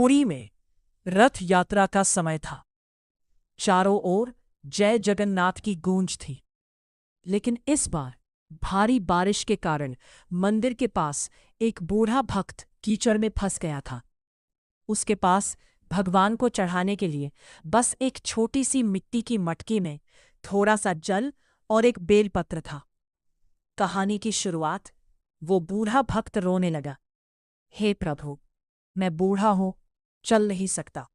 पुरी में रथ यात्रा का समय था। चारों ओर जय जगन्नाथ की गूंज थी। लेकिन इस बार भारी बारिश के कारण मंदिर के पास एक बूढ़ा भक्त कीचड़ में फंस गया था। उसके पास भगवान को चढ़ाने के लिए बस एक छोटी सी मिट्टी की मटकी में थोड़ा सा जल और एक बेलपत्र था। कहानी की शुरुआत, वो बूढ़ा भक्त रोने लगा। हे प्रभु, मैं बूढ़ा हूं, चल नहीं सकता।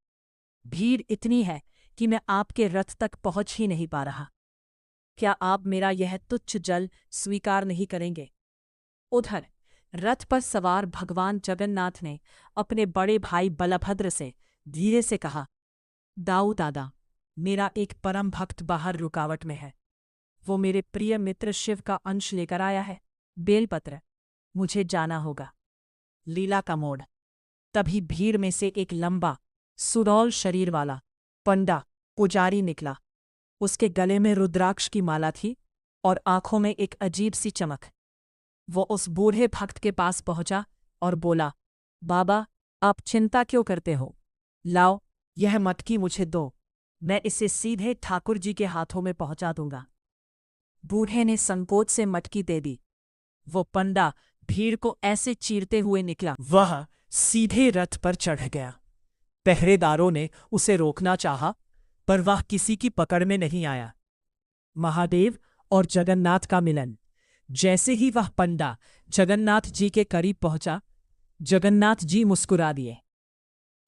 भीड़ इतनी है कि मैं आपके रथ तक पहुंच ही नहीं पा रहा। क्या आप मेरा यह तुच्छ जल स्वीकार नहीं करेंगे? उधर रथ पर सवार भगवान जगन्नाथ ने अपने बड़े भाई बलभद्र से धीरे से कहा, दाऊ दादा, मेरा एक परम भक्त बाहर रुकावट में है। वो मेरे प्रिय मित्र शिव का अंश लेकर आया है, बेलपत्र। मुझे जाना होगा। लीला का मोड़। तभी भीड़ में से एक लंबा सुडौल शरीर वाला पंडा पुजारी निकला। उसके गले में रुद्राक्ष की माला थी और आंखों में एक अजीब सी चमक। वो उस बूढ़े भक्त के पास पहुंचा और बोला, बाबा, आप चिंता क्यों करते हो? लाओ, यह मटकी मुझे दो, मैं इसे सीधे ठाकुर जी के हाथों में पहुंचा दूंगा। बूढ़े ने संकोच से मटकी दे दी। वो पंडा भीड़ को ऐसे चीरते हुए निकला, वह सीधे रथ पर चढ़ गया। पहरेदारों ने उसे रोकना चाहा, पर वह किसी की पकड़ में नहीं आया। महादेव और जगन्नाथ का मिलन। जैसे ही वह पंडा जगन्नाथ जी के करीब पहुंचा, जगन्नाथ जी मुस्कुरा दिए।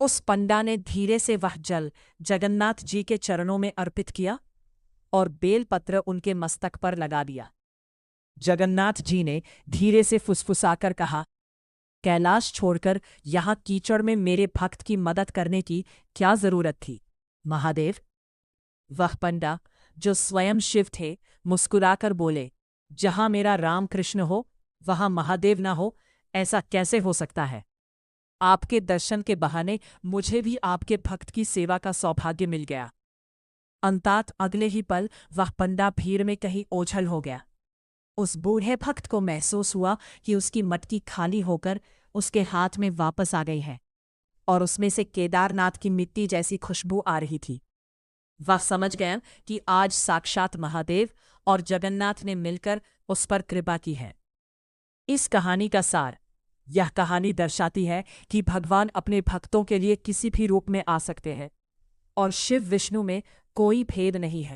उस पंडा ने धीरे से वह जल जगन्नाथ जी के चरणों में अर्पित किया और बेलपत्र उनके मस्तक पर लगा दिया। जगन्नाथ जी ने धीरे से फुसफुसाकर कहा, कैलाश छोड़कर यहाँ कीचड़ में मेरे भक्त की मदद करने की क्या जरूरत थी, महादेव? वह पंडा, जो स्वयं शिव थे, मुस्कुराकर बोले, जहां मेरा रामकृष्ण हो वहां महादेव न हो, ऐसा कैसे हो सकता है? आपके दर्शन के बहाने मुझे भी आपके भक्त की सेवा का सौभाग्य मिल गया। अंतात अगले ही पल वह पंडा भीड़ में कहीं ओझल हो गया। उस बूढ़े भक्त को महसूस हुआ कि उसकी मटकी खाली होकर उसके हाथ में वापस आ गई है और उसमें से केदारनाथ की मिट्टी जैसी खुशबू आ रही थी। वह समझ गया कि आज साक्षात महादेव और जगन्नाथ ने मिलकर उस पर कृपा की है। इस कहानी का सार, यह कहानी दर्शाती है कि भगवान अपने भक्तों के लिए किसी भी रूप में आ सकते हैं और शिव विष्णु में कोई भेद नहीं है।